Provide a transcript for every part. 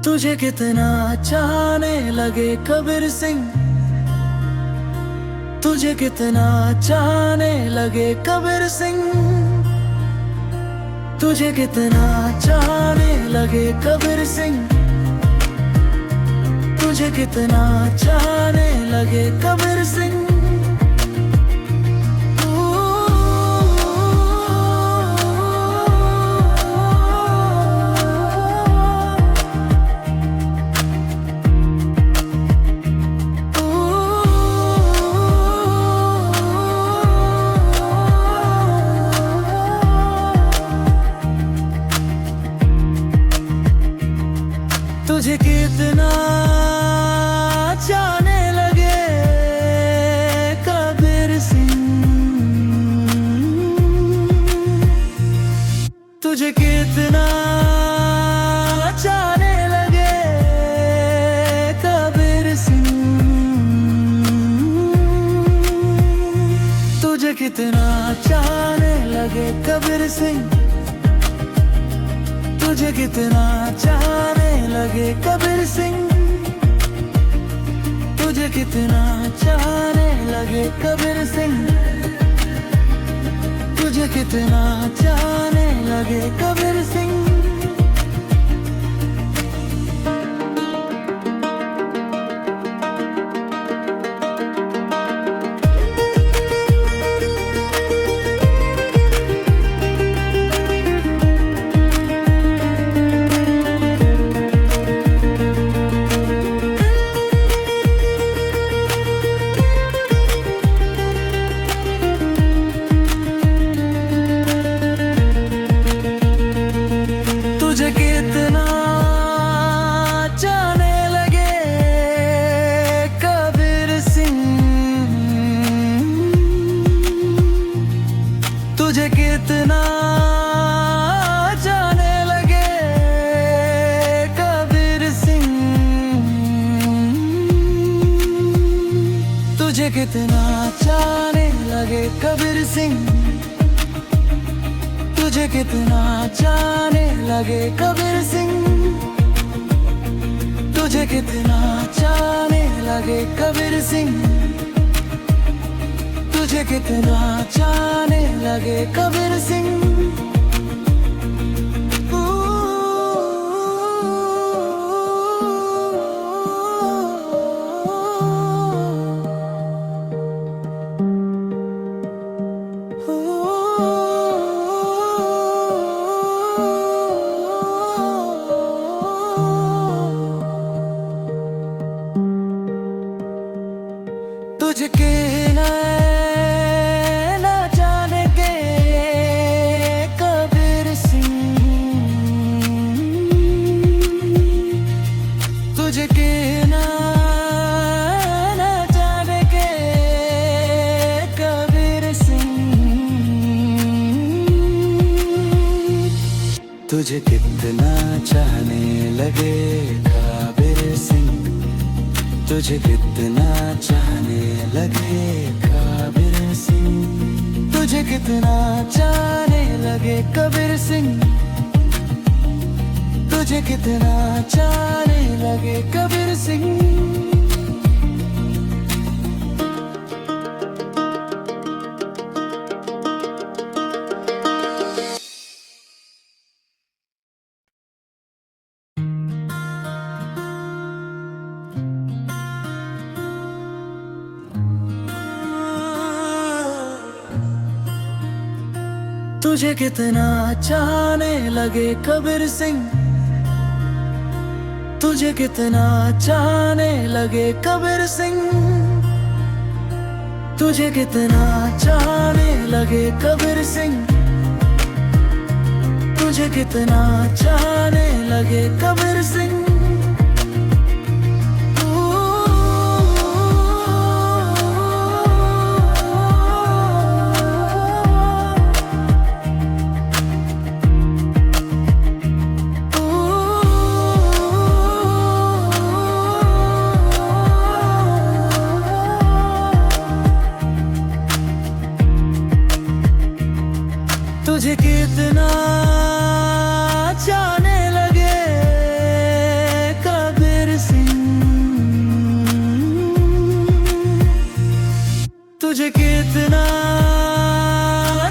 तुझे कितना चाहने लगे कबीर सिंह, तुझे कितना चाहने लगे कबीर सिंह, तुझे कितना चाहने लगे कबीर सिंह, तुझे कितना चाहने लगे कबीर सिंह। तुझे कितना चाहने लगे कबीर सिंह, तुझे कितना चाहने लगे कबीर सिंह, तुझे कितना चाहने लगे कबीर सिंह, तुझे कितना चाहने लगे कबीर सिंह, तुझे कितना चाहने लगे कबीर सिंह, तुझे कितना चाहने लगे कबीर सिंह। तुझे कितना चाहने लगे कबीर सिंह, तुझे कितना चाहने लगे कबीर सिंह, तुझे कितना चाहने लगे कबीर सिंह, तुझे कितना चाहने लगे कबीर सिंह, तुझे कितना चाहने लगे कबीर सिंह, तुझे कितना चाहने लगे कबीर सिंह। तुझके ना जाने के कबीर सिंह, तुझके ना जाने के कबीर सिंह, तुझे कितना चाहने लगे कबीर सिंह, तुझे कितना चाहने लगे कबीर सिंह, तुझे कितना चाहने लगे कबीर सिंह, तुझे कितना चाहने लगे कबीर सिंह। तुझे कितना चाहने लगे कबीर सिंह, तुझे कितना चाहने लगे कबीर सिंह, तुझे कितना चाहने लगे कबीर सिंह, तुझे कितना चाहने लगे कबीर सिंह। तुझे कितना चाहने लगे तुझे कितना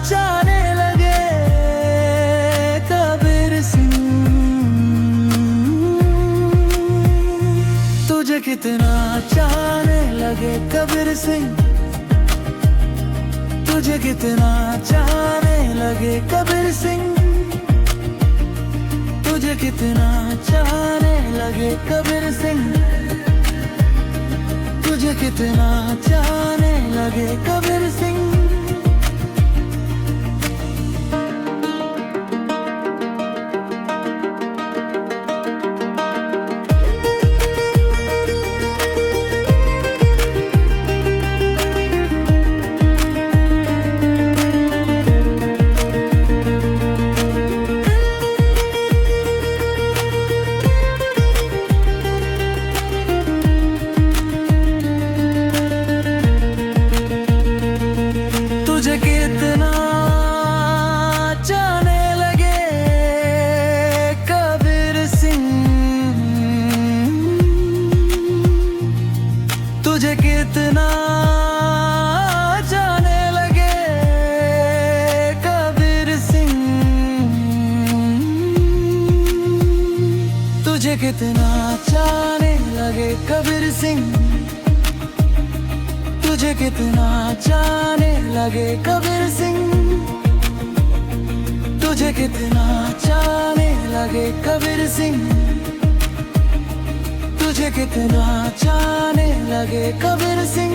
चाहने लगे कबीर सिंह, तुझे कितना चाहने लगे कबीर सिंह, तुझे कितना चाहने लगे कबीर सिंह, तुझे कितना चाहने लगे कबीर सिंह, तुझे कितना चाहने लगे कबीर सिंह। तुझे कितना चाहने लगे कबीर सिंह, तुझे कितना चाहने लगे कबीर सिंह, तुझे कितना चाहने लगे कबीर सिंह, तुझे कितना चाहने लगे कबीर सिंह, तुझे कितना चाहने लगे कबीर सिंह, तुझे कितना चाहने लगे कबीर सिंह।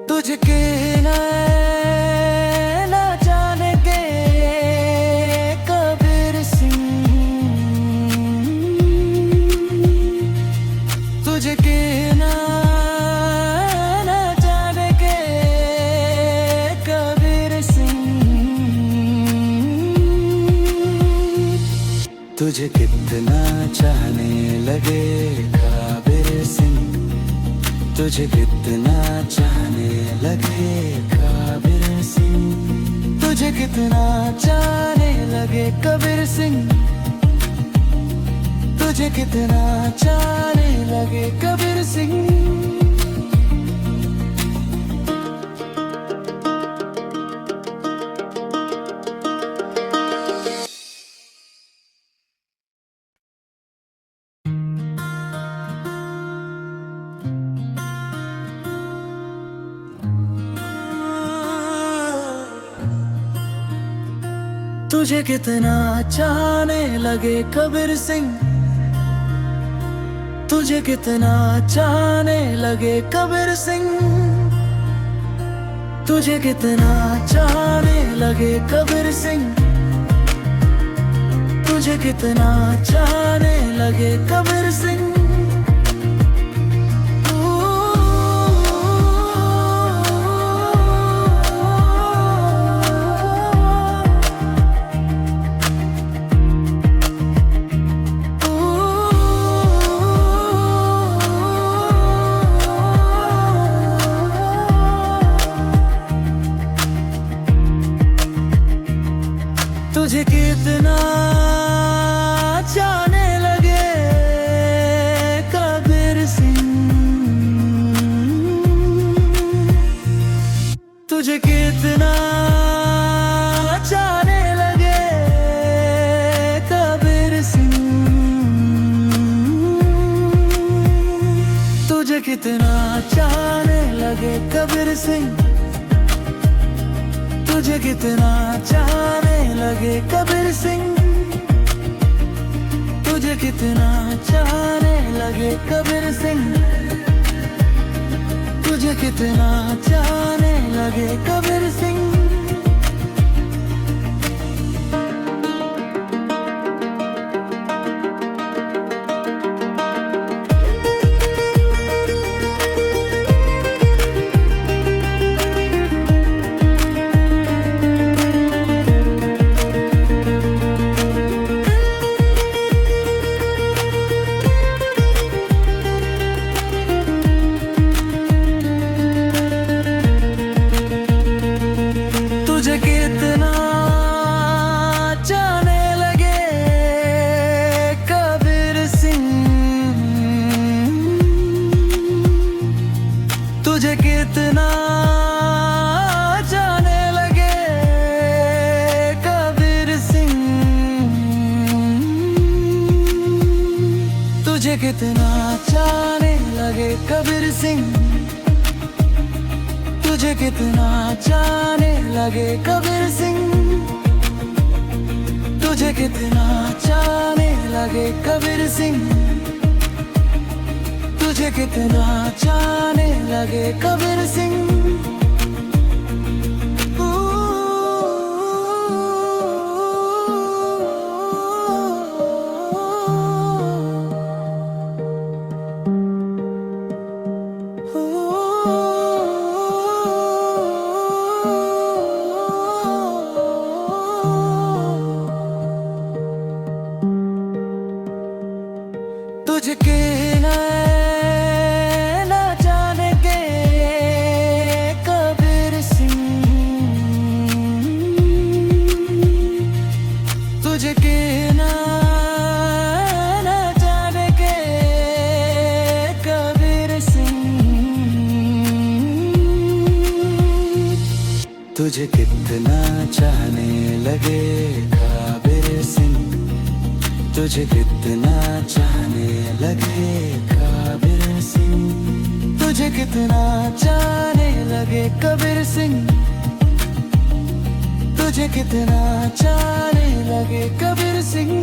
तुझके ना जाने के कबीर सिंह, तुझके ना जाने के कबीर सिंह, तुझे कितना चाहने लगे कबीर सिंह, तुझे कितना चाहने लगे कबीर सिंह, तुझे कितना चाहने लगे कबीर सिंह, तुझे कितना चाहने लगे कबीर सिंह। तुझे कितना चाहने लगे कबीर सिंह, तुझे कितना चाहने लगे कबीर सिंह, तुझे कितना चाहने लगे कबीर सिंह, तुझे कितना चाहने लगे कबीर सिंह। तुझे कितना चाहने लगे कबीर सिंह, तुझे कितना चाहने लगे कबीर सिंह, तुझे कितना चाहने लगे कबीर सिंह, तुझे कितना चाहने लगे कबीर सिंह, तुझे कितना चाहने लगे कबीर सिंह, तुझे कितना चाहने लगे कबीर सिंह। कितना चाहने लगे कबीर सिंह, तुझे कितना चाहने लगे कबीर सिंह, तुझे कितना चाहने लगे कबीर सिंह, तुझे कितना चाहने लगे कबीर सिंह। तुझके न जाने के कबीर सिंह, तुझके न जाने के कबीर सिंह, तुझे कितना चाहने लगे कबीर सिंह, तुझे कितना चाहने लगे कबीर सिंह, तुझे कितना चाहने लगे कबीर सिंह, तुझे कितना चाहने लगे कबीर सिंह।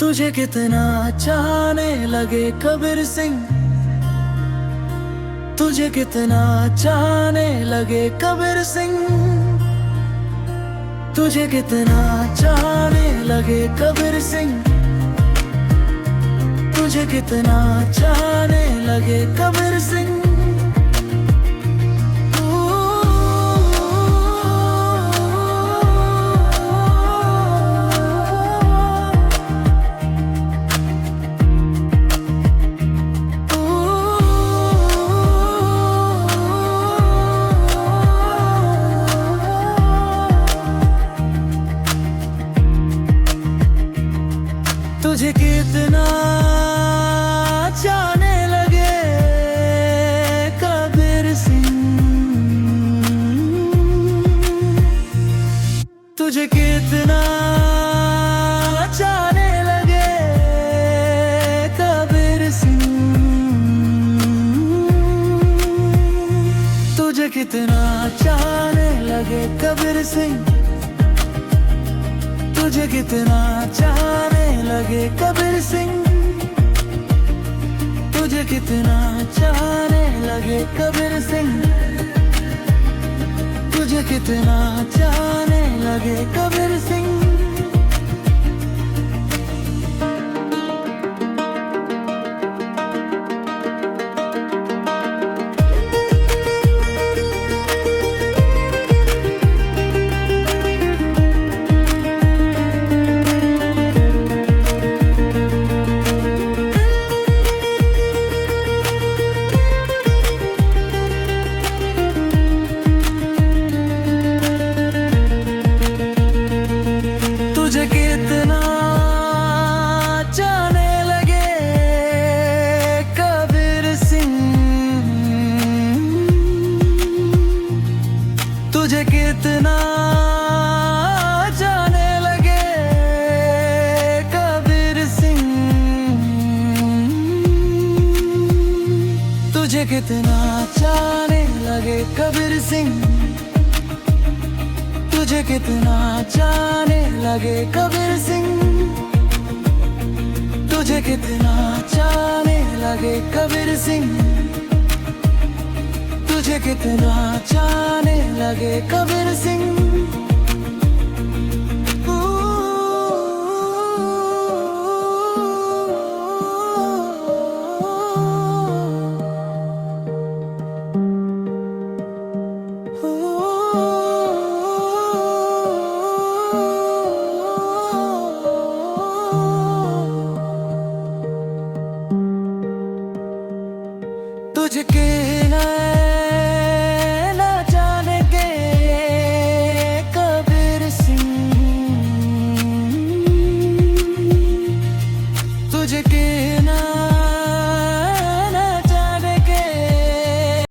तुझे कितना चाहने लगे कबीर सिंह, तुझे कितना चाहने लगे कबीर सिंह, तुझे कितना चाहने लगे कबीर सिंह, तुझे कितना चाहने लगे कबीर सिंह। तुझे कितना चाहने लगे कबीर सिंह, तुझे कितना चाहने लगे कबीर सिंह, तुझे कितना चाहने लगे कबीर सिंह, तुझे कितना चाहने लगे कबीर सिंह, तुझे कितना चाहने लगे कबीर सिंह, तुझे कितना चाहने लगे कबीर सिंह। तुझे कितना चाहने लगे कबीर सिंह, तुझे कितना चाहने लगे कबीर सिंह, तुझे कितना चाहने लगे कबीर सिंह, तुझे कितना चाहने लगे कबीर सिंह, तुझे कितना चाहने लगे कबीर सिंह, तुझे कितना चाहने लगे कबीर सिंह। तुझके न